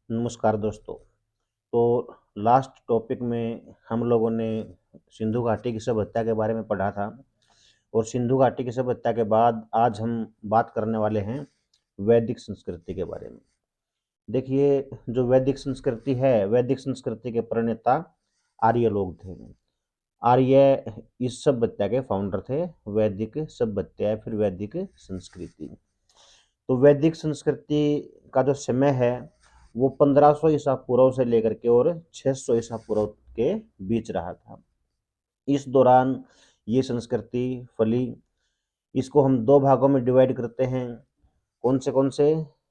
नमस्कार दोस्तों। तो लास्ट टॉपिक में हम लोगों ने सिंधु घाटी की सभ्यता के बारे में पढ़ा था और सिंधु घाटी की सभ्यता के बाद आज हम बात करने वाले हैं वैदिक संस्कृति के बारे में। देखिए, जो वैदिक संस्कृति है, वैदिक संस्कृति के प्रणेता आर्य लोग थे। आर्य इस सभ्यता के फाउंडर थे, वैदिक सभ्यता या फिर वैदिक संस्कृति। तो वैदिक संस्कृति का जो समय है वो 1500 ईसा पूर्व से लेकर के और 600 ईसा पूर्व के बीच रहा था। इस दौरान ये संस्कृति फली। इसको हम दो भागों में डिवाइड करते हैं। कौन से?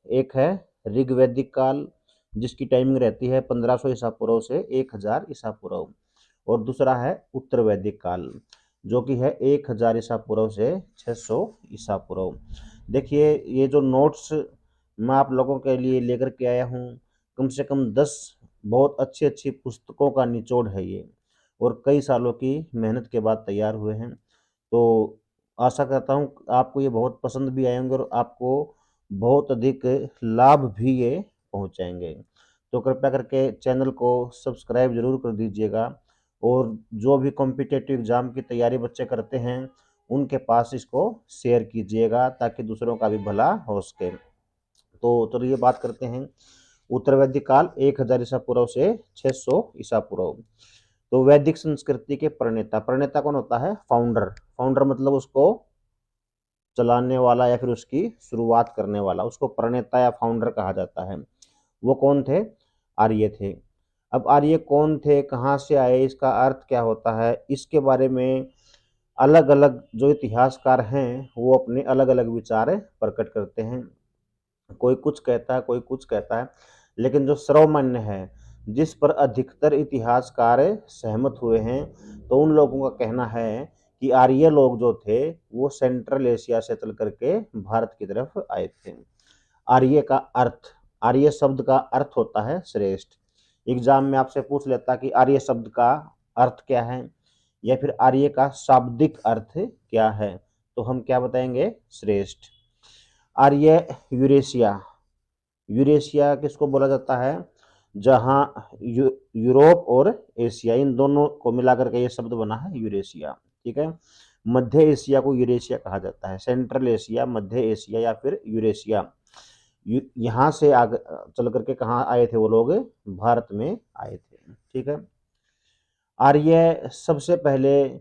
एक है ऋग्वैदिक काल, जिसकी टाइमिंग रहती है 1500 ईसा पूर्व से 1000 ईसा पूर्व, और दूसरा है उत्तर वैदिक काल, जो कि है 1000 ईसा पूर्व से 600 ईसा पूर्व। देखिए, ये जो नोट्स मैं आप लोगों के लिए लेकर के आया हूँ, कम से कम 10 बहुत अच्छी अच्छी पुस्तकों का निचोड़ है ये, और कई सालों की मेहनत के बाद तैयार हुए हैं। तो आशा करता हूँ आपको ये बहुत पसंद भी आएंगे और आपको बहुत अधिक लाभ भी ये पहुँचाएंगे। तो कृपया करके चैनल को सब्सक्राइब जरूर कर दीजिएगा, और जो भी कॉम्पिटिटिव एग्ज़ाम की तैयारी बच्चे करते हैं उनके पास इसको शेयर कीजिएगा, ताकि दूसरों का भी भला हो सके। तो चलिए बात करते हैं उत्तर वैदिक काल 1000 ईसा पूर्व से 600 ईसा पूर्व। तो वैदिक संस्कृति के प्रणेता, प्रणेता कौन होता है? फाउंडर। फाउंडर मतलब उसको चलाने वाला या फिर उसकी शुरुआत करने वाला, उसको प्रणेता या फाउंडर कहा जाता है। वो कौन थे? आर्य थे। अब आर्य कौन थे, कहाँ से आए, इसका अर्थ क्या होता है, इसके बारे में अलग अलग जो इतिहासकार हैं वो अपने अलग अलग विचार प्रकट करते हैं। कोई कुछ कहता है, कोई कुछ कहता है, लेकिन जो सर्वमान्य है, जिस पर अधिकतर इतिहासकार सहमत हुए हैं, तो उन लोगों का कहना है कि आर्य लोग जो थे वो सेंट्रल एशिया से चल करके भारत की तरफ आए थे। आर्य का अर्थ, आर्य शब्द का अर्थ होता है श्रेष्ठ। एग्जाम में आपसे पूछ लेता कि आर्य शब्द का अर्थ क्या है, या फिर आर्य का शाब्दिक अर्थ क्या है, तो हम क्या बताएंगे? श्रेष्ठ। आर्य यूरेशिया, यूरेशिया किसको बोला जाता है? जहां यूरोप और एशिया, इन दोनों को मिलाकर के ये शब्द बना है यूरेशिया। ठीक है। मध्य एशिया को यूरेशिया कहा जाता है। सेंट्रल एशिया, मध्य एशिया या फिर यूरेशिया। यहाँ से आगे चल करके कहाँ आए थे वो लोग? भारत में आए थे। ठीक है। आर्य सबसे पहले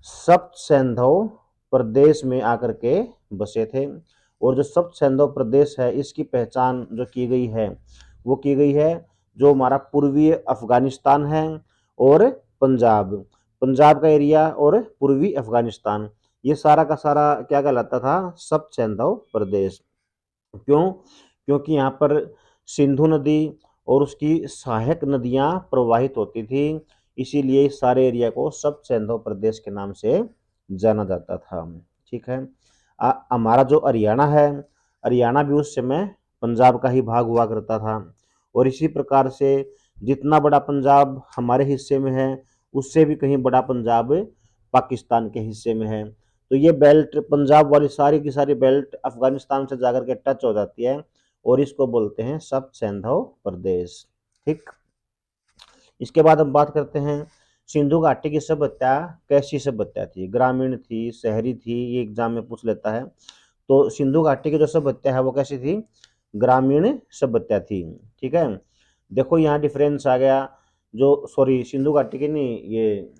सप्त सैंधव प्रदेश में आकर के बसे थे, और जो सप्त सैंधव प्रदेश है इसकी पहचान जो की गई है वो की गई है जो हमारा पूर्वी अफगानिस्तान है और पंजाब, पंजाब का एरिया और पूर्वी अफगानिस्तान, ये सारा का सारा क्या कहलाता था? सप्त सैंधव प्रदेश। क्यों? क्योंकि यहाँ पर सिंधु नदी और उसकी सहायक नदियाँ प्रवाहित होती थी, इसीलिए इस सारे एरिया को सप्त सैंधव प्रदेश के नाम से जाना जाता था। ठीक है। हमारा जो हरियाणा है, हरियाणा भी उस समय पंजाब का ही भाग हुआ करता था, और इसी प्रकार से जितना बड़ा पंजाब हमारे हिस्से में है, उससे भी कहीं बड़ा पंजाब पाकिस्तान के हिस्से में है। तो ये बेल्ट, पंजाब वाली सारी की सारी बेल्ट अफगानिस्तान से जाकर के टच हो जाती है, और इसको बोलते हैं सप्त सैंधव प्रदेश। ठीक। इसके बाद हम बात करते हैं सिंधु घाटी की सभ्यता कैसी सभ्यता थी, ग्रामीण थी, शहरी थी, ये एग्जाम में पूछ लेता है। तो सिंधु घाटी की जो सभ्यता है वो कैसी थी? ग्रामीण सभ्यता थी। ठीक है। देखो यहाँ डिफरेंस आ गया। जो सॉरी, सिंधु घाटी की नहीं, ये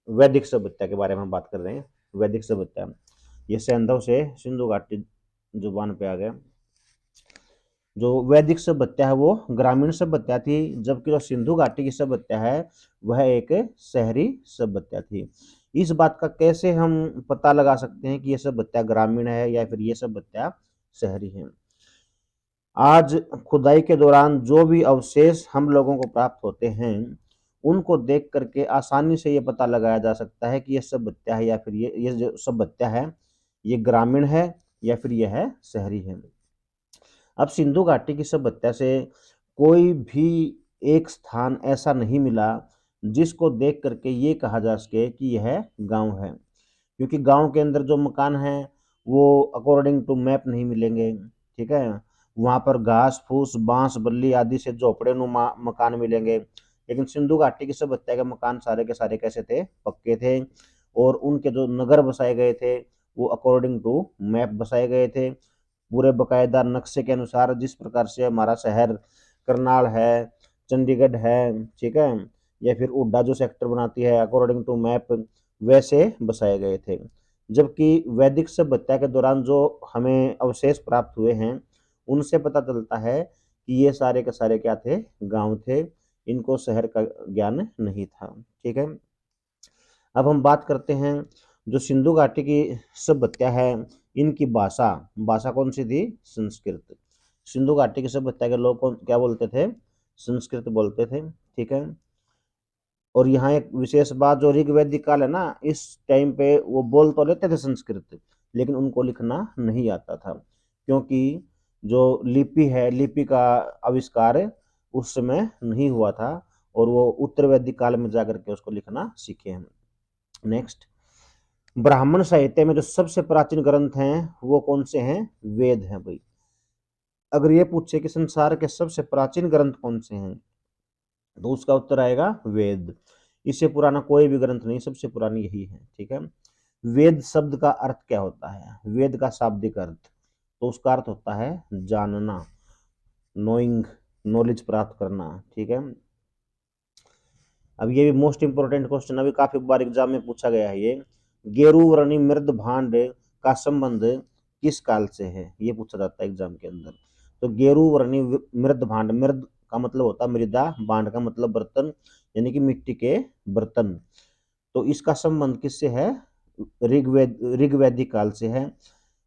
वैदिक सभ्यता के बारे में हम बात कर रहे हैं। वैदिक सभ्यता, ये सैंधव से सिंधु घाटी जुबान पे आ गया। जो वैदिक सभ्यता है वो ग्रामीण सभ्यता थी, जबकि जो सिंधु घाटी की सभ्यता है वह एक शहरी सभ्यता थी। इस बात का कैसे हम पता लगा सकते हैं कि यह सभ्यता ग्रामीण है या फिर यह सभ्यता शहरी है? आज खुदाई के दौरान जो भी अवशेष हम लोगों को प्राप्त होते हैं, उनको देख करके आसानी से ये पता लगाया जा सकता है कि यह सभ्यता है या फिर ये जो सभ्यता है ये ग्रामीण है या फिर यह है शहरी है। अब सिंधु घाटी की सभ्यता से कोई भी एक स्थान ऐसा नहीं मिला जिसको देख करके ये कहा जा सके कि यह गांव है, क्योंकि गांव के अंदर जो मकान हैं वो अकॉर्डिंग टू मैप नहीं मिलेंगे। ठीक है। वहां पर घास फूस बांस बल्ली आदि से झोपड़े नुमा मकान मिलेंगे। लेकिन सिंधु घाटी की सभ्यता के मकान सारे के सारे कैसे थे, पक्के थे। और उनके जो नगर बसाए गए थे वो अकॉर्डिंग टू मैप बसाए गए थे, पूरे बकायदा नक्शे के अनुसार। जिस प्रकार से हमारा शहर करनाल है, चंडीगढ़ है, ठीक है, या फिर उड्डा जो सेक्टर बनाती है, अकॉर्डिंग टू मैप वैसे बसाए गए थे। जबकि वैदिक सभ्यता के दौरान जो हमें अवशेष प्राप्त हुए हैं उनसे पता चलता है कि ये सारे के सारे क्या थे, गांव थे, इनको शहर का ज्ञान नहीं था। ठीक है, अब हम बात करते हैं जो सिंधु घाटी की सभ्यता है, इनकी भाषा, भाषा कौन सी थी, संस्कृत। सिंधु घाटी की सभ्यता के लोग क्या बोलते थे, संस्कृत बोलते थे। ठीक है, और यहाँ एक विशेष बात, जो ऋग्वैदिक काल है ना, इस टाइम पे वो बोल तो लेते थे संस्कृत, लेकिन उनको लिखना नहीं आता था, क्योंकि जो लिपि है, लिपि का आविष्कार उस समय नहीं हुआ था, और वो उत्तर वैदिक काल में जाकर के उसको लिखना सीखे हैं। नेक्स्ट, ब्राह्मण साहित्य में जो सबसे प्राचीन ग्रंथ हैं वो कौन से हैं, वेद हैं भाई। अगर ये पूछे कि संसार के सबसे प्राचीन ग्रंथ कौन से हैं, तो उसका उत्तर आएगा वेद। इससे पुराना कोई भी ग्रंथ नहीं, सबसे पुरानी यही है। ठीक है, वेद शब्द का अर्थ क्या होता है, वेद का शाब्दिक अर्थ, तो उसका अर्थ होता है जानना, नोइंग, नॉलेज प्राप्त करना। ठीक है, अब ये भी मोस्ट इंपोर्टेंट क्वेश्चन, अभी काफी बार एग्जाम में पूछा गया है ये, गेरू वर्णी मृद भांड का संबंध किस काल से है, ये पूछा जाता है एग्जाम के अंदर। तो गेरू वर्णी मृद भांड, मृद का मतलब होता है मृदा, भांड का मतलब बर्तन, यानी कि मिट्टी के बर्तन। तो इसका संबंध किससे है, ऋग्वैदिक काल से है।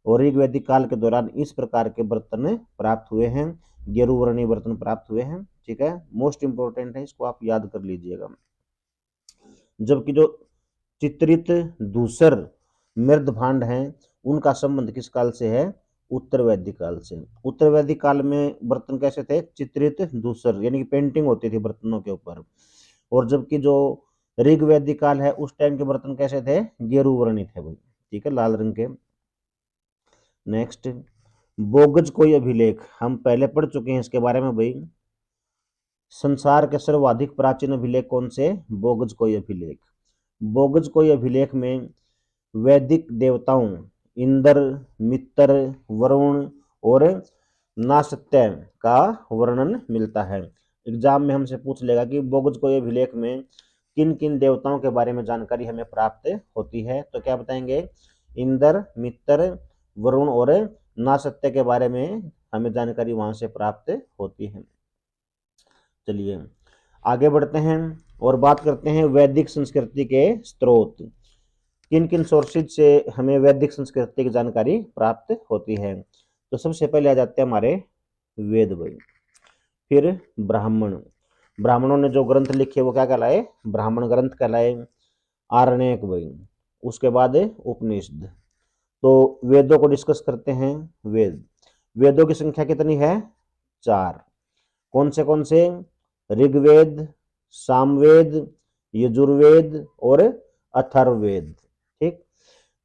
और ऋग्वैदिक काल के दौरान इस प्रकार के बर्तन प्राप्त हुए हैं, गेरुवर्णीय बर्तन प्राप्त हुए हैं। ठीक है, मोस्ट इंपोर्टेंट है, इसको आप याद कर लीजिएगा। जबकि जो चित्रित दूसर मृद भांड हैं उनका संबंध किस काल से है, उत्तर वैदिक काल से। उत्तर वैदिक काल में बर्तन कैसे थे, चित्रित दूसर, यानी कि पेंटिंग होती थी बर्तनों के ऊपर। और जबकि जो ऋग वैदिक काल है उस टाइम के बर्तन कैसे थे, गेरू वर्णी थे भाई। ठीक है, लाल रंग के। नेक्स्ट, बोगज कोई अभिलेख, हम पहले पढ़ चुके हैं इसके बारे में भाई। संसार के सर्वाधिक प्राचीन अभिलेख कौन से, बोगज कोई अभिलेख। बोगज कोई अभिलेख में वैदिक देवताओं इंद्र, मित्र, वरुण और नासत्य का वर्णन मिलता है। एग्जाम में हमसे पूछ लेगा कि बोगज कोई अभिलेख में किन किन देवताओं के बारे में जानकारी हमें प्राप्त होती है, तो क्या बताएंगे, इंद्र, मित्र, वरुण और नासत्य के बारे में हमें जानकारी वहां से प्राप्त होती है। चलिए आगे बढ़ते हैं और बात करते हैं वैदिक संस्कृति के स्रोत। किन किन सोर्सेज से हमें वैदिक संस्कृति की जानकारी प्राप्त होती है। तो सबसे पहले आ जाते हैं हमारे वेद भाई, फिर ब्राह्मण, ब्राह्मणों ने जो ग्रंथ लिखे वो क्या कहलाए, ब्राह्मण ग्रंथ कहलाए। आरण्यक भाई, उसके बाद उपनिषद। तो वेदों को डिस्कस करते हैं। वेद, वेदों की संख्या कितनी है, 4। कौन से, ऋग्वेद, सामवेद, यजुर्वेद और अथर्ववेद। ठीक,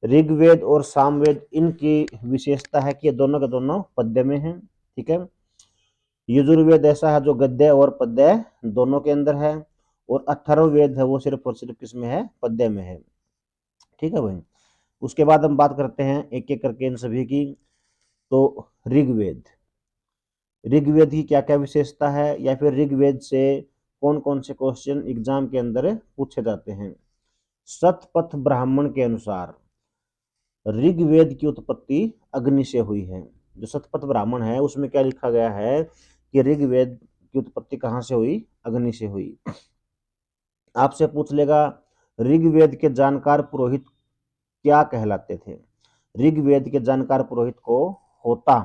ऋग्वेद और सामवेद, इनकी विशेषता है कि ये दोनों के दोनों पद्य में हैं। ठीक है, यजुर्वेद ऐसा है जो गद्य और पद्य दोनों के अंदर है, और अथर्ववेद है वो सिर्फ और सिर्फ किसमें है, पद्य में है। ठीक है भाई, उसके बाद हम बात करते हैं एक एक करके इन सभी की। तो ऋग्वेद, ऋग्वेद की क्या क्या विशेषता है, या फिर ऋग्वेद से कौन कौन से क्वेश्चन एग्जाम के अंदर पूछे जाते हैं। शतपथ ब्राह्मण के अनुसार ऋग्वेद की उत्पत्ति अग्नि से हुई है। जो शतपथ ब्राह्मण है उसमें क्या लिखा गया है कि ऋग्वेद की उत्पत्ति कहाँ से हुई, अग्नि से हुई। आपसे पूछ लेगा ऋग्वेद के जानकार पुरोहित क्या कहलाते थे। ऋग्वेद के जानकार पुरोहित को होता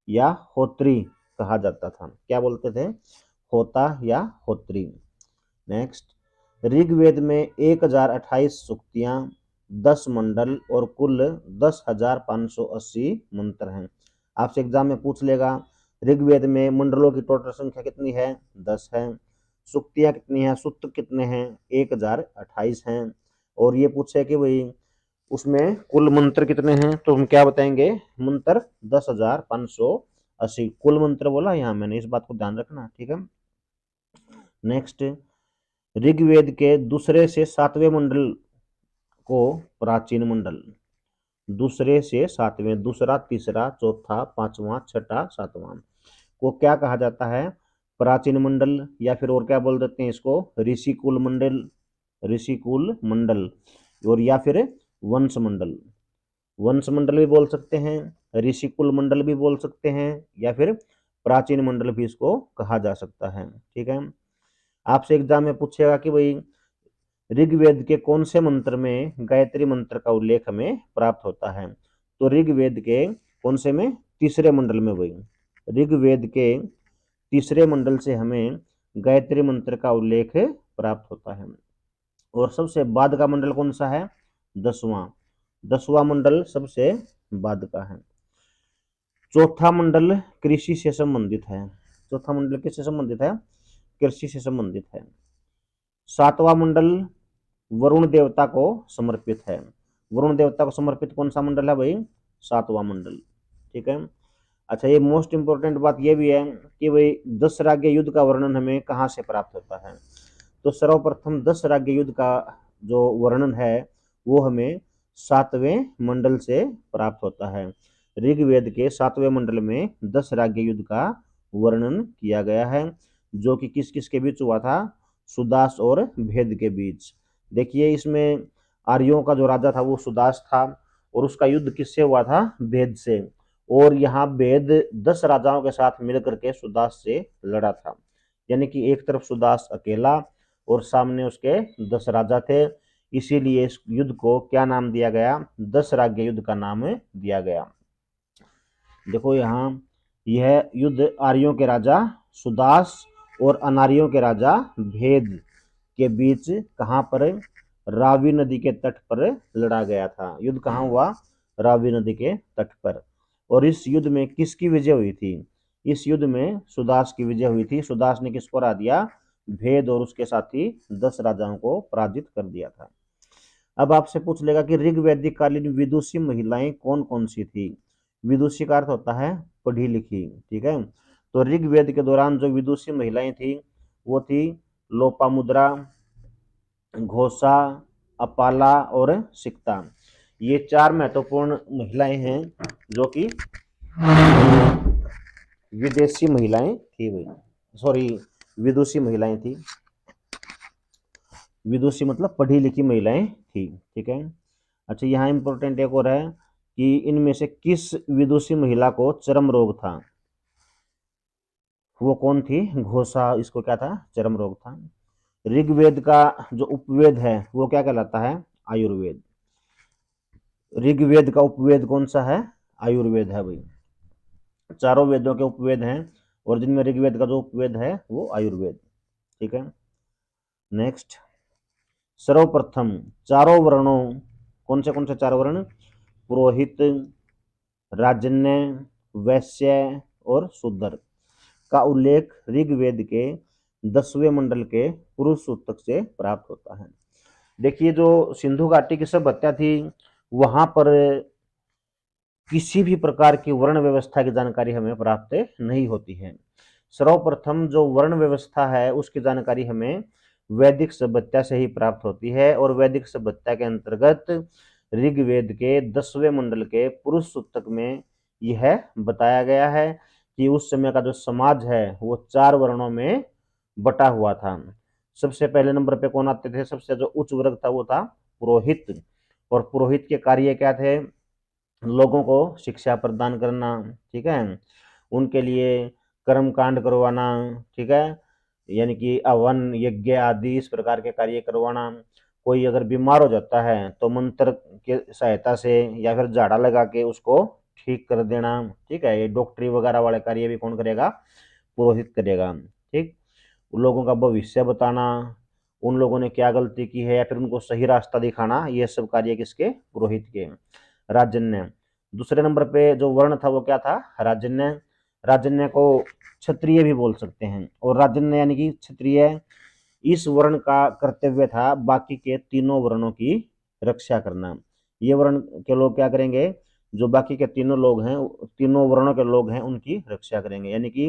या होत्री कहा जाता था। क्या बोलते थे, होता या होत्री। नेक्स्ट, ऋग्वेद में 1028 सूक्तियां, 10 मंडल और कुल 10,580 मंत्र हैं। आपसे एग्जाम में पूछ लेगा ऋग्वेद में मंडलों की टोटल संख्या कितनी है, 10 है। सूक्तियां कितनी है, सूक्त कितने हैं, 1028 हैं। और ये पूछे कि भाई उसमें कुल मंत्र कितने हैं, तो हम क्या बताएंगे, मंत्र 10,580 80। कुल मंत्र बोला यहाँ मैंने, इस बात को ध्यान रखना, ठीक है। नेक्स्ट, ऋग्वेद के दूसरे से सातवें मंडल को प्राचीन मंडल, दूसरे से सातवें, दूसरा, तीसरा, चौथा, पांचवा, छठा, सातवां को क्या कहा जाता है? प्राचीन मंडल, या फिर और क्या बोल देते हैं इसको? ऋषिकुल मंडल, ऋषिकुल मंडल, और या फिर वंश मंडल। वंश मंडल भी बोल सकते हैं, ऋषिकुल मंडल भी बोल सकते हैं, या फिर प्राचीन मंडल भी इसको कहा जा सकता है, ठीक है। आपसे एग्जाम में पूछेगा कि भाई ऋग्वेद के कौन से मंत्र में गायत्री मंत्र का उल्लेख हमें प्राप्त होता है? तो ऋग्वेद के कौन से में? तीसरे मंडल में। भाई ऋग्वेद के तीसरे मंडल से हमें गायत्री मंत्र का उल्लेख प्राप्त होता है। और सबसे बाद का मंडल कौन सा है? 10वां, 10वां मंडल सबसे बाद का है। चौथा मंडल कृषि से संबंधित है। चौथा मंडल किससे संबंधित है? कृषि से संबंधित है। 7वां मंडल वरुण देवता को समर्पित है। वरुण देवता को समर्पित कौन सा मंडल है भाई? 7वां मंडल, ठीक है। अच्छा, ये मोस्ट इंपोर्टेंट बात ये भी है कि भाई 10 राज्य युद्ध का वर्णन हमें कहाँ से प्राप्त होता है? तो सर्वप्रथम 10 राज्य युद्ध का जो वर्णन है वो हमें 7वें मंडल से प्राप्त होता है। ऋग्वेद के 7वें मंडल में 10 राज्य युद्ध का वर्णन किया गया है, जो कि किस किस के बीच हुआ था? सुदास और भेद के बीच। देखिए, इसमें आर्यों का जो राजा था वो सुदास था, और उसका युद्ध किससे हुआ था? भेद से। और यहाँ भेद 10 राजाओं के साथ मिलकर के सुदास से लड़ा था, यानी कि एक तरफ सुदास अकेला और सामने उसके 10 राजा थे। इसीलिए इस युद्ध को क्या नाम दिया गया? 10 राज्य युद्ध का नाम दिया गया। देखो यहाँ, यह युद्ध आर्यों के राजा सुदास और अनार्यों के राजा भेद के बीच कहाँ पर? रावी नदी के तट पर लड़ा गया था। युद्ध कहाँ हुआ? रावी नदी के तट पर। और इस युद्ध में किसकी विजय हुई थी? इस युद्ध में सुदास की विजय हुई थी। सुदास ने किसको हरा दिया? भेद और उसके साथी 10 राजाओं को पराजित कर दिया था। अब आपसे पूछ लेगा कि ऋग्वैदिक कालीन विदुषी महिलाएं कौन कौन सी थी? विदुषी का अर्थ होता है पढ़ी लिखी, ठीक है। तो ऋग्वेद के दौरान जो विदुषी महिलाएं थी वो थी लोपामुद्रा, घोषा, अपाला और सिक्ता। ये 4 महत्वपूर्ण महिलाएं हैं जो कि विदेशी महिलाएं थी भाई, सॉरी, विदुषी महिलाएं थी। विदुषी मतलब पढ़ी लिखी महिलाएं थी, ठीक है। अच्छा, यहाँ इंपॉर्टेंट एक और है कि इनमें से किस विदुषी महिला को चर्म रोग था? वो कौन थी? घोषा, इसको क्या था? चर्म रोग था। ऋग्वेद का जो उपवेद है वो क्या कहलाता है? आयुर्वेद। ऋग्वेद का उपवेद कौन सा है? आयुर्वेद है भाई। चारों वेदों के उपवेद हैं, और जिनमें ऋग्वेद का जो उपवेद है वो आयुर्वेद, ठीक है। नेक्स्ट, सर्वप्रथम चारों वर्णों, कौन से 4 वर्ण? पुरोहित, राजन्य, वैश्य और शूद्र का उल्लेख ऋग्वेद के 10वें मंडल के पुरुष सूक्तक से प्राप्त होता है। देखिए, जो सिंधु घाटी की सभ्यता थी वहां पर किसी भी प्रकार की वर्ण व्यवस्था की जानकारी हमें प्राप्त नहीं होती है। सर्वप्रथम जो वर्ण व्यवस्था है उसकी जानकारी हमें वैदिक सभ्यता से ही प्राप्त होती है, और वैदिक सभ्यता के अंतर्गत ऋग्वेद के 10वें मंडल के पुरुष सूक्तक में यह बताया गया है कि उस समय का जो समाज है वो 4 वर्णों में बटा हुआ था। सबसे पहले नंबर पे कौन आते थे? सबसे जो उच्च वर्ग था वो था पुरोहित, और पुरोहित के कार्य क्या थे? लोगों को शिक्षा प्रदान करना, ठीक है, उनके लिए कर्म कांड करवाना, ठीक है, यानी कि हवन यज्ञ आदि इस प्रकार के कार्य करवाना। कोई अगर बीमार हो जाता है तो मंत्र के सहायता से या फिर झाड़ा लगा के उसको ठीक कर देना, ठीक है। ये डॉक्टरी वगैरह वाले कार्य भी कौन करेगा? पुरोहित करेगा, ठीक। लोगों का भविष्य बताना, उन लोगों ने क्या गलती की है या फिर उनको सही रास्ता दिखाना, ये सब कार्य किसके? पुरोहित के। राजन्य, दूसरे नंबर पे जो वर्ण था वो क्या था? राजन्य। राजन्य को क्षत्रिय भी बोल सकते हैं, और राजन्य यानी कि क्षत्रिय, इस वर्ण का कर्तव्य था बाकी के तीनों वर्णों की रक्षा करना। ये वर्ण के लोग क्या करेंगे? जो बाकी के तीनों लोग हैं, तीनों वर्णों के लोग हैं, उनकी रक्षा करेंगे। यानी कि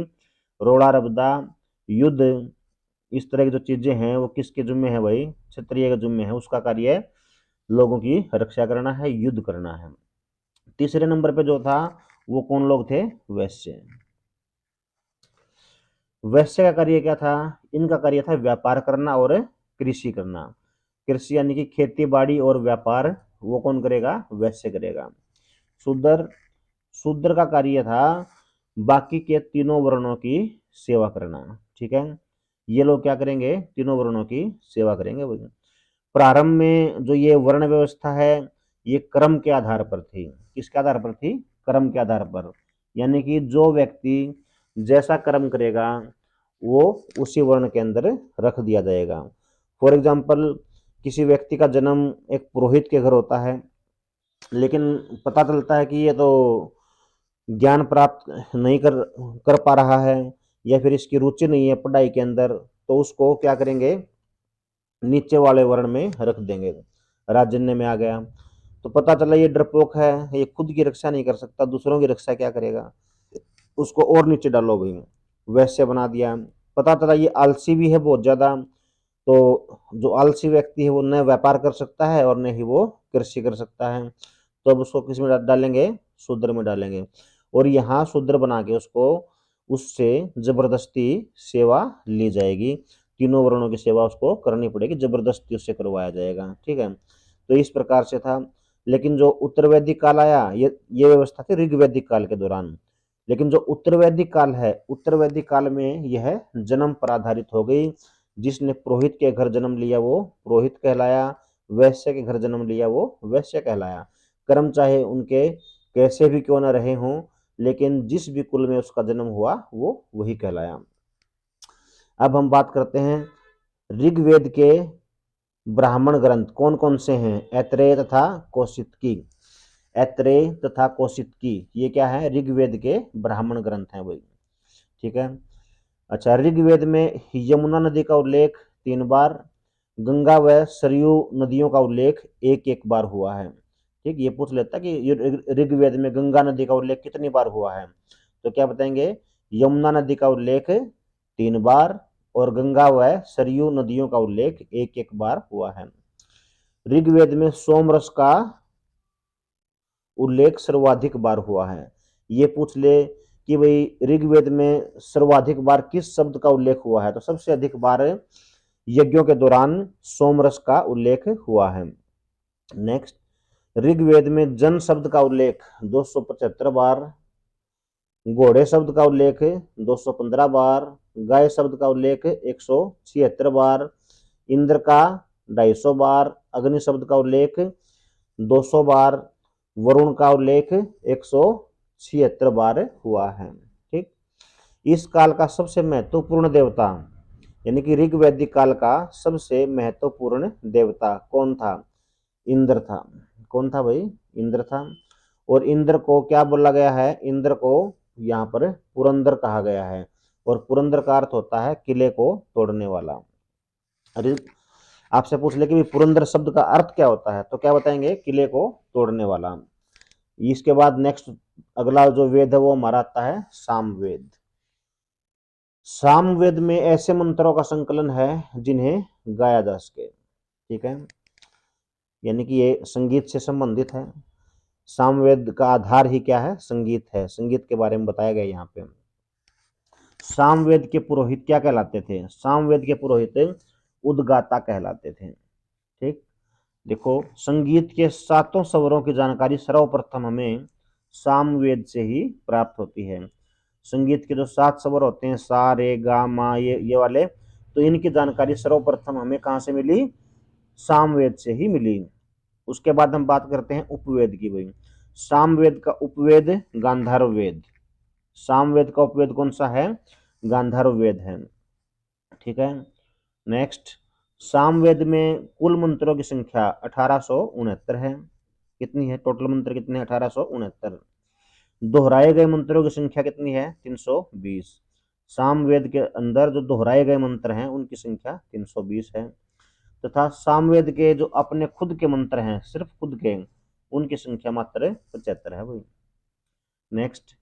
रोड़ा रबदा, युद्ध, इस तरह की जो चीजें हैं वो किसके जिम्मे है भाई? क्षत्रिय के जिम्मे है। उसका कार्य लोगों की रक्षा करना है, युद्ध करना है। तीसरे नंबर पे जो था वो कौन लोग थे? वैश्य। वैश्य का कार्य क्या था? इनका कार्य था व्यापार करना और कृषि करना। कृषि यानी कि खेती बाड़ी और व्यापार, वो कौन करेगा? वैश्य करेगा। शूद्र, शूद्र का कार्य था बाकी के तीनों वर्णों की सेवा करना। ठीक है, ये लोग क्या करेंगे? तीनों वर्णों की सेवा करेंगे। प्रारंभ में जो ये वर्ण व्यवस्था है ये क्रम के आधार पर थी। किसके आधार पर थी? क्रम के आधार पर। यानी कि जो व्यक्ति जैसा कर्म करेगा वो उसी वर्ण के अंदर रख दिया जाएगा। फॉर एग्जाम्पल, किसी व्यक्ति का जन्म एक पुरोहित के घर होता है, लेकिन पता चलता है कि ये तो ज्ञान प्राप्त नहीं कर पा रहा है, या फिर इसकी रुचि नहीं है पढ़ाई के अंदर, तो उसको क्या करेंगे? नीचे वाले वर्ण में रख देंगे। राजन्य में आ गया तो पता चला ये डरपोक है, ये खुद की रक्षा नहीं कर सकता, दूसरों की रक्षा क्या करेगा? उसको और नीचे डालो भाई, वैश्य बना दिया। पता चला ये आलसी भी है बहुत ज्यादा, तो जो आलसी व्यक्ति है वो न व्यापार कर सकता है और न ही वो कृषि कर सकता है, तो अब उसको किस में डालेंगे? शूद्र में डालेंगे। और यहाँ शूद्र बना के उसको, उससे जबरदस्ती सेवा ली जाएगी। तीनों वर्णों की सेवा उसको करनी पड़ेगी, जबरदस्ती उससे करवाया जाएगा। ठीक है, तो इस प्रकार से था। लेकिन जो उत्तर वैदिक काल आया, ये व्यवस्था थी ऋग वैदिक काल के दौरान। लेकिन जो उत्तर वैदिक काल है, उत्तर वैदिक काल में यह जन्म पर आधारित हो गई। जिसने पुरोहित के घर जन्म लिया वो पुरोहित कहलाया, वैश्य के घर जन्म लिया वो वैश्य कहलाया। कर्म चाहे उनके कैसे भी क्यों न रहे हों, लेकिन जिस भी कुल में उसका जन्म हुआ वो वही कहलाया। अब हम बात करते हैं ऋग्वेद के ब्राह्मण ग्रंथ कौन कौन से हैं? ऐत्रेय तथा कौशितकी। ऐत्रेय तथा कौशितकी ये क्या है? ऋग्वेद के ब्राह्मण ग्रंथ हैं भाई। ठीक है, अच्छा, ऋग्वेद में यमुना नदी का उल्लेख 3 बार, गंगा व सरयू नदियों का उल्लेख एक एक बार हुआ है। ठीक, ये पूछ लेता कि ऋग्वेद में गंगा नदी का उल्लेख कितनी बार हुआ है, तो क्या बताएंगे? यमुना नदी का उल्लेख 3 बार और गंगा व सरयू नदियों का उल्लेख एक एक बार हुआ है। ऋग्वेद में सोमरस का उल्लेख सर्वाधिक बार हुआ है। ये पूछ ले कि भाई ऋग्वेद में सर्वाधिक बार किस शब्द का उल्लेख हुआ है, तो सबसे अधिक बार यज्ञों के दौरान सोमरस का उल्लेख हुआ है। नेक्स्ट, ऋग्वेद में जन शब्द का उल्लेख 275 बार, घोड़े शब्द का उल्लेख 215 बार, गाय शब्द का उल्लेख 176 बार, इंद्र का 250 बार, अग्नि शब्द का उल्लेख 200 बार, वरुण का उल्लेख 176 बार हुआ है। ठीक, इस काल का सबसे महत्वपूर्ण देवता, यानी कि ऋग वैदिक काल का सबसे महत्वपूर्ण देवता कौन था? इंद्र था। कौन था भाई? इंद्र था। और इंद्र को क्या बोला गया है? इंद्र को यहाँ पर पुरंदर कहा गया है, और पुरंदर का अर्थ होता है किले को तोड़ने वाला। अरे, आपसे पूछ ले कि पुरंदर शब्द का अर्थ क्या होता है, तो क्या बताएंगे? किले को तोड़ने वाला। इसके बाद नेक्स्ट अगला जो वेद है वो हमारा आता है सामवेद। सामवेद में ऐसे मंत्रों का संकलन है जिन्हें गाया जा सके। ठीक है, यानी कि ये संगीत से संबंधित है। सामवेद का आधार ही क्या है? संगीत है। संगीत के बारे में बताया गया यहाँ पे। सामवेद के पुरोहित क्या कहलाते थे? सामवेद के पुरोहित उद्गाता कहलाते थे। ठीक, देखो, संगीत के 7 स्वरों की जानकारी सर्वप्रथम हमें सामवेद से ही प्राप्त होती है। संगीत के जो 7 स्वर होते हैं, सा रे गा मा, ये वाले, तो इनकी जानकारी सर्वप्रथम हमें कहाँ से मिली? सामवेद से ही मिली। उसके बाद हम बात करते हैं उपवेद की भाई। सामवेद का उपवेद गांधार वेद। सामवेद का उपवेद कौन सा है? गांधार वेद है। ठीक है, नेक्स्ट, सामवेद में कुल मंत्रों की संख्या 1869 है। कितनी है? टोटल मंत्र कितने? 1869। दोहराए गए मंत्रों की संख्या कितनी है? 320। सामवेद के अंदर जो दोहराए गए मंत्र हैं उनकी संख्या 320 है। तथा सामवेद के जो अपने खुद के मंत्र हैं, सिर्फ खुद के, उनकी संख्या मात्र 75 है भाई। नेक्स्ट,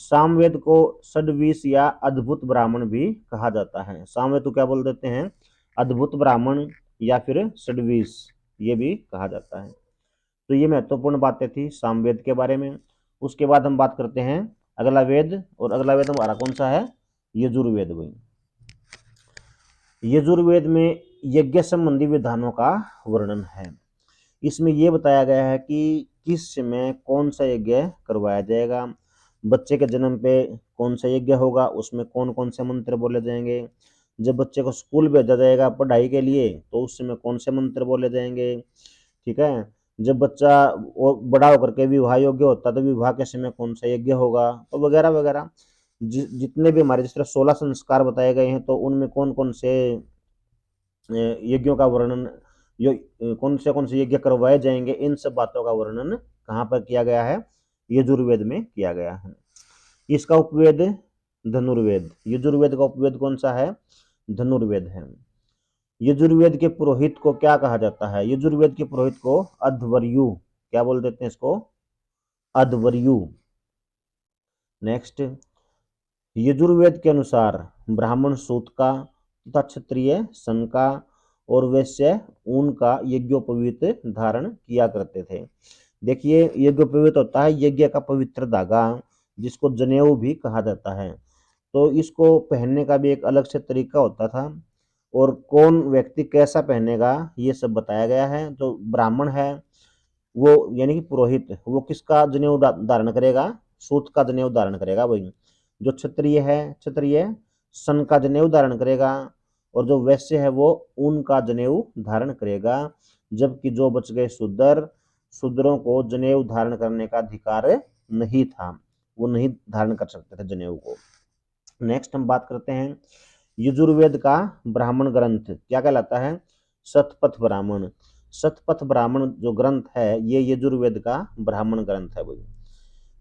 सामवेद को षड्वीस या अद्भुत ब्राह्मण भी कहा जाता है। सामवेद को क्या बोल देते हैं? अद्भुत ब्राह्मण या फिर षड्वीस, ये भी कहा जाता है। तो ये महत्वपूर्ण बातें थी सामवेद के बारे में। उसके बाद हम बात करते हैं अगला वेद, और अगला वेद हमारा कौन सा है? यजुर्वेद भाई। यजुर्वेद में यज्ञ संबंधी विधानों का वर्णन है। इसमें यह बताया गया है कि किस समय कौन सा यज्ञ करवाया जाएगा, बच्चे के जन्म पे कौन सा यज्ञ होगा, उसमें कौन कौन से मंत्र बोले जाएंगे, जब बच्चे को स्कूल भेजा जाएगा पढ़ाई के लिए तो उस समय कौन से मंत्र बोले जाएंगे, ठीक है। जब बच्चा बड़ा होकर के विवाह योग्य होता तो विवाह के समय कौन सा यज्ञ होगा, तो वगैरह वगैरह जितने भी हमारे जिस तरह 16 संस्कार बताए गए हैं, तो उनमें कौन कौन से यज्ञों का वर्णन, कौन से यज्ञ करवाए जाएंगे, इन सब बातों का वर्णन कहाँ पर किया गया है? यजुर्वेद में किया गया है। इसका उपवेद धनुर्वेद। यजुर्वेद का उपवेद कौन सा है? धनुर्वेद है। यजुर्वेद के पुरोहित को क्या कहा जाता है? यजुर्वेद के पुरोहित को अध्वर्यु, क्या बोल देते हैं इसको? अध्वर्यु। नेक्स्ट, यजुर्वेद के अनुसार ब्राह्मण सूत का तथा क्षत्रिय सन का और वैश्य ऊन का यज्ञोपवीत धारण किया करते थे। देखिए, यज्ञोपवीत होता है यज्ञ का पवित्र धागा, जिसको जनेऊ भी कहा जाता है। तो इसको पहनने का भी एक अलग से तरीका होता था, और कौन व्यक्ति कैसा पहनेगा ये सब बताया गया है। जो ब्राह्मण है वो यानी कि पुरोहित, वो किसका जनेऊ धारण करेगा? सूत का जनेऊ धारण करेगा भाई। जो क्षत्रिय है, क्षत्रिय सन का जनेऊ धारण करेगा, और जो वैश्य है वो ऊन का जनेऊ धारण करेगा। जबकि जो बच गए शूद्र, शूद्रों को जनेऊ धारण करने का अधिकार नहीं था, वो नहीं धारण कर सकते थे जनेऊ को। नेक्स्ट हम बात करते हैं यजुर्वेद का ब्राह्मण ग्रंथ क्या कहलाता है? शतपथ ब्राह्मण। शतपथ ब्राह्मण जो ग्रंथ है ये यजुर्वेद का ब्राह्मण ग्रंथ है भाई।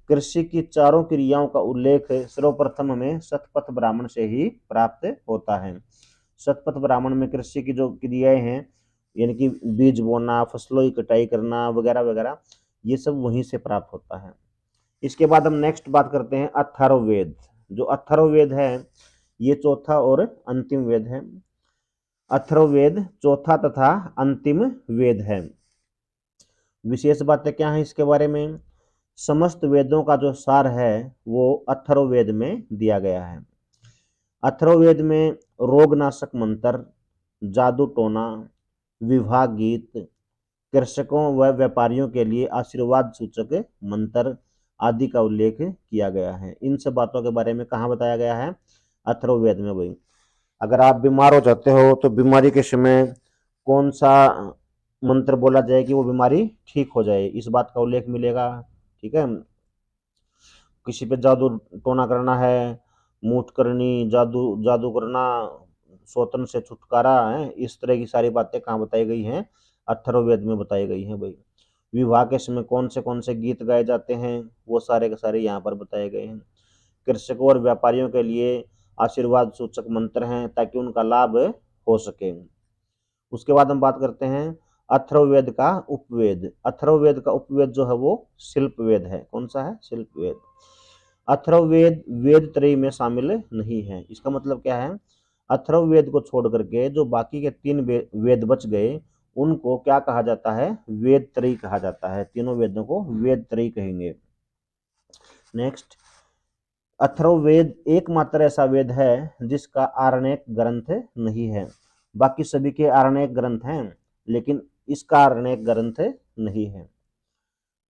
कृषि की चारों क्रियाओं का उल्लेख सर्वप्रथम हमें शतपथ ब्राह्मण से ही प्राप्त होता है। शतपथ ब्राह्मण में कृषि की जो क्रियाएं हैं, यानी कि बीज बोना, फसलों की कटाई करना वगैरह वगैरह, ये सब वहीं से प्राप्त होता है। इसके बाद हम नेक्स्ट बात करते हैं अथर्ववेद। जो अथर्ववेद है ये चौथा और अंतिम वेद है। अथर्ववेद चौथा तथा अंतिम वेद है। विशेष बातें क्या है इसके बारे में? समस्त वेदों का जो सार है वो अथर्ववेद में दिया गया है। अथर्ववेद में रोगनाशक मंत्र, जादू टोना, विवाह गीत, कृषकों व व्यापारियों के लिए आशीर्वाद सूचक मंत्र आदि का उल्लेख किया गया है। इन सब बातों के बारे में कहाँ बताया गया है? अथर्ववेद में भाई। अगर आप बीमार हो जाते हो तो बीमारी के समय कौन सा मंत्र बोला जाए कि वो बीमारी ठीक हो जाए, इस बात का उल्लेख मिलेगा, ठीक है। किसी पे जादू टोना करना है, मूठ करनी, जादू जादू करना, स्वतन से छुटकारा है, इस तरह की सारी बातें कहाँ बताई गई हैं? अथर्ववेद में बताई गई हैं भाई। विवाह के समय कौन से गीत गाए जाते हैं वो सारे के सारे यहाँ पर बताए गए हैं। कृषकों और व्यापारियों के लिए आशीर्वाद सूचक मंत्र हैं ताकि उनका लाभ हो सके। उसके बाद हम बात करते हैं अथर्ववेद का उपवेद। अथर्ववेद का उपवेद जो है वो शिल्पवेद है। कौन सा है? शिल्पवेद। अथर्ववेद वेद त्रयी में शामिल नहीं है। इसका मतलब क्या है? अथर्ववेद को छोड़ करके जो बाकी के 3 वेद बच गए उनको क्या कहा जाता है? वेद त्रयी कहा जाता है। तीनों वेदों को वेद त्रयी कहेंगे। नेक्स्ट, अथर्ववेद एकमात्र ऐसा वेद है जिसका आरण्यक ग्रंथ नहीं है। बाकी सभी के आरण्यक ग्रंथ हैं लेकिन इसका आरण्यक ग्रंथ नहीं है।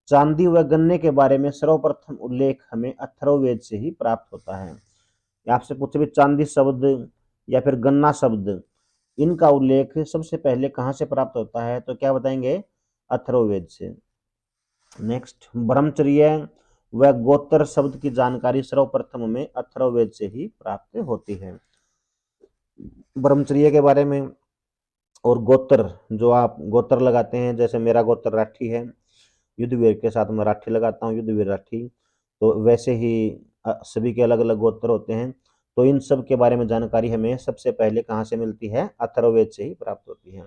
चांदी व गन्ने के बारे में सर्वप्रथम उल्लेख हमें अथर्ववेद से ही प्राप्त होता है। आपसे पूछे भी चांदी शब्द या फिर गन्ना शब्द, इनका उल्लेख सबसे पहले कहाँ से प्राप्त होता है? तो क्या बताएंगे? अथर्ववेद से। नेक्स्ट, ब्रह्मचर्य व गोत्र शब्द की जानकारी सर्वप्रथम हमें अथर्ववेद से ही प्राप्त होती है। ब्रह्मचर्य के बारे में और गोत्र, जो आप गोत्र लगाते हैं, जैसे मेरा गोत्र राठी है, युद्धवीर के साथ मैं राठी लगाता हूँ, युद्धवीर राठी, तो वैसे ही सभी के अलग अलग गोत्र होते हैं। तो इन सब के बारे में जानकारी हमें सबसे पहले कहाँ से मिलती है? अथर्ववेद से ही प्राप्त होती है।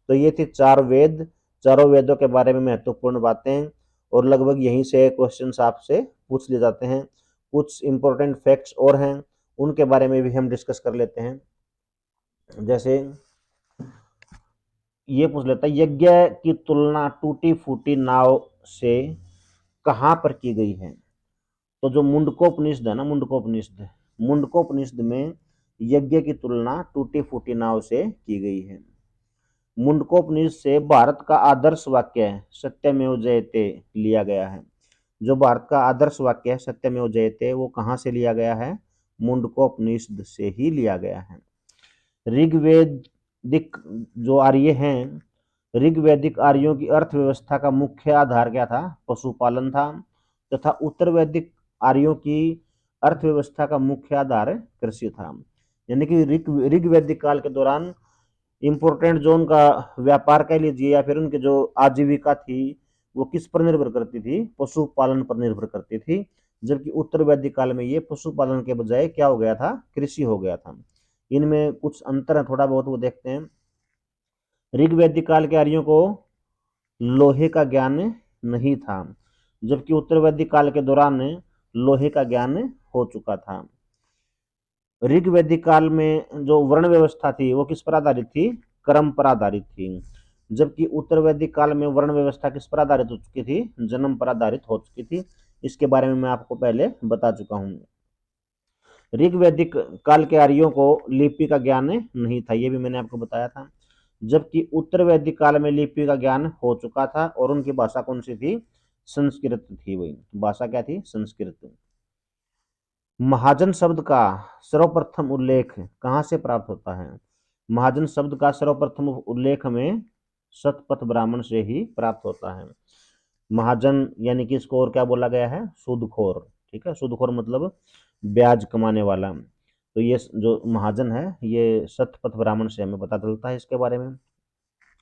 तो ये थी 4 वेद, चारों वेदों के बारे में महत्वपूर्ण बातें। और लगभग यहीं से क्वेश्चंस आपसे पूछ लिए जाते हैं। कुछ इंपॉर्टेंट फैक्ट्स और हैं, उनके बारे में भी हम डिस्कस कर लेते हैं। जैसे ये पूछ लेता है, यज्ञ की तुलना टूटी फूटी नाव से कहाँ पर की गई है? तो जो मुंडकोपनिषद है ना, मुंडकोपनिषद में यज्ञ की तुलना टूटी फूटी नाव से की गई है। मुंडकोपनिषद से भारत का आदर्श वाक्य सत्यमेव जयते लिया गया है। जो भारत का आदर्श वाक्य है सत्यमेव जयते, वो कहाँ से लिया गया है? मुंडकोपनिषद से ही लिया गया है। ऋग्वेदिक जो आर्य हैं, ऋग्वैदिक आर्यों की अर्थव्यवस्था का मुख्य आधार क्या था? पशुपालन था। तथा उत्तर वैदिक आर्यों की अर्थव्यवस्था का मुख्य आधार कृषि था। यानी कि ऋग्वैदिक काल के दौरान इंपोर्टेंट जो उनका व्यापार कह लीजिए या फिर उनकी जो आजीविका थी, वो किस पर निर्भर करती थी? पशुपालन पर निर्भर करती थी। जबकि उत्तर वैदिक काल में ये पशुपालन के बजाय क्या हो गया था? कृषि हो गया था। इनमें कुछ अंतर है थोड़ा बहुत, वो देखते हैं। ऋग्वैदिक काल के आर्यों को लोहे का ज्ञान नहीं था, जबकि उत्तर वैदिक काल के दौरान लोहे का ज्ञान हो चुका था। ऋग्वैदिक काल में जो वर्ण व्यवस्था थी वो किस पर आधारित थी? कर्म पर आधारित थी। जबकि उत्तर वैदिक काल में वर्ण व्यवस्था किस पर आधारित हो चुकी थी? जन्म पर आधारित हो चुकी थी। इसके बारे में मैं आपको पहले बता चुका हूं। ऋग्वैदिक काल के आर्यों को लिपि का ज्ञान नहीं था, ये भी मैंने आपको बताया था। जबकि उत्तर वैदिक काल में लिपि का ज्ञान हो चुका था और उनकी भाषा कौन सी थी? संस्कृत थी। वही भाषा क्या थी? संस्कृत। महाजन शब्द का सर्वप्रथम उल्लेख कहाँ से प्राप्त होता है? महाजन शब्द का सर्वप्रथम उल्लेख हमें शतपथ ब्राह्मण से ही प्राप्त होता है। महाजन यानी कि इसको और क्या बोला गया है? सूदखोर। ठीक है, सूदखोर मतलब ब्याज कमाने वाला। तो ये जो महाजन है ये शतपथ ब्राह्मण से हमें पता चलता है इसके बारे में।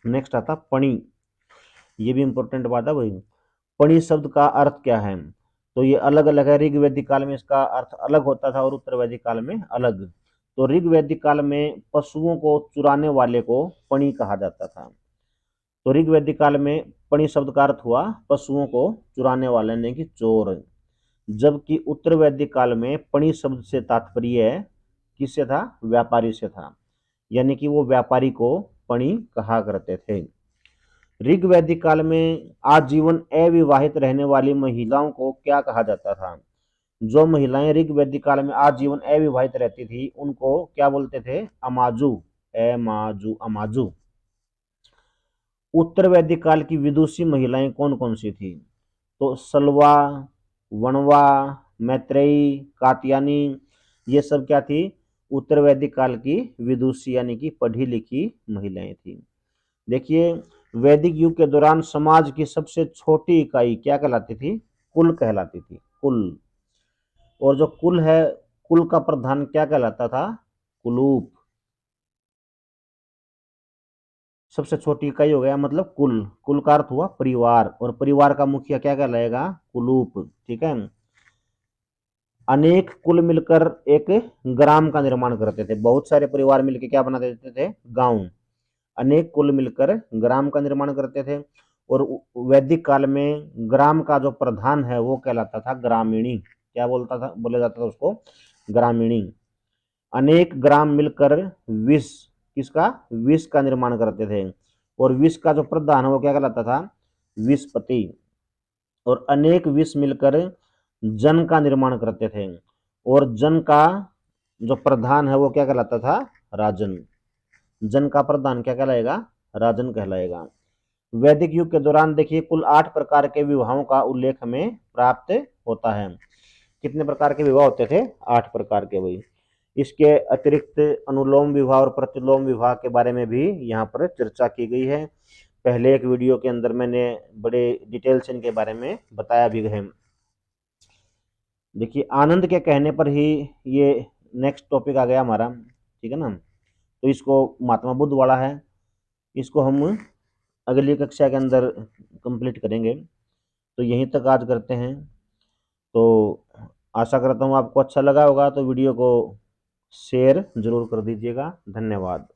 नेक्स्ट आता पणि, ये भी इंपॉर्टेंट बात है। वही पणि शब्द का अर्थ क्या है? तो ये अलग अलग है। ऋग्वैदिक काल में इसका अर्थ अलग होता था और उत्तर वैदिक काल में अलग। तो ऋग्वैदिक काल में पशुओं को चुराने वाले को पणि कहा जाता था। तो ऋग्वैदिक काल में पणि शब्द का अर्थ हुआ पशुओं को चुराने वाले यानी कि चोर। जबकि उत्तर वैदिक काल में पणि शब्द से तात्पर्य किससे था? व्यापारी से था। यानी कि वो व्यापारी को पणि कहा करते थे। ऋग्वैदिक काल में आजीवन अविवाहित रहने वाली महिलाओं को क्या कहा जाता था? जो महिलाएं ऋग्वैदिक काल में आजीवन अविवाहित रहती थी उनको क्या बोलते थे? अमाजू। अमाजू। उत्तर वैदिक काल की विदुषी महिलाएं कौन कौन सी थी? तो सलवा, वणवा, मैत्रेयी, कात्यायनी, ये सब क्या थी? उत्तर वैदिक काल की विदुषी यानी कि पढ़ी लिखी महिलाएं थी। देखिए, वैदिक युग के दौरान समाज की सबसे छोटी इकाई क्या कहलाती थी? कुल कहलाती थी, कुल। और जो कुल है, कुल का प्रधान क्या कहलाता था? कुलूप। सबसे छोटी इकाई हो गया मतलब कुल। कुल का अर्थ हुआ परिवार, और परिवार का मुखिया क्या कहलाएगा? कुलूप। ठीक है। अनेक कुल मिलकर एक ग्राम का निर्माण करते थे। बहुत सारे परिवार मिलकर क्या बना देते थे? गांव। अनेक कुल मिलकर ग्राम का निर्माण करते थे। और वैदिक काल में ग्राम का जो प्रधान है वो कहलाता था ग्रामीणी। क्या बोला जाता था उसको? ग्रामीणी। अनेक ग्राम मिलकर विष, किसका? विष का निर्माण करते थे। और विष का जो प्रधान है वो क्या कहलाता था? विषपति। और अनेक विष मिलकर जन का निर्माण करते थे। और जन का जो प्रधान है वो क्या कहलाता था? राजन। जन का प्रधान क्या कहलाएगा? राजन कहलाएगा। वैदिक युग के दौरान देखिए कुल 8 प्रकार के विवाहों का उल्लेख हमें प्राप्त होता है। कितने प्रकार के विवाह होते थे? 8 प्रकार के। वही इसके अतिरिक्त अनुलोम विवाह और प्रतिलोम विवाह के बारे में भी यहाँ पर चर्चा की गई है। पहले एक वीडियो के अंदर मैंने बड़े डिटेल से इनके बारे में बताया भी है। देखिए, आनंद के कहने पर ही ये नेक्स्ट टॉपिक आ गया हमारा। ठीक है ना। तो इसको महात्मा बुद्ध वाला है, इसको हम अगली कक्षा के अंदर कंप्लीट करेंगे। तो यहीं तक आज करते हैं। तो आशा करता हूँ आपको अच्छा लगा होगा, तो वीडियो को शेयर जरूर कर दीजिएगा। धन्यवाद।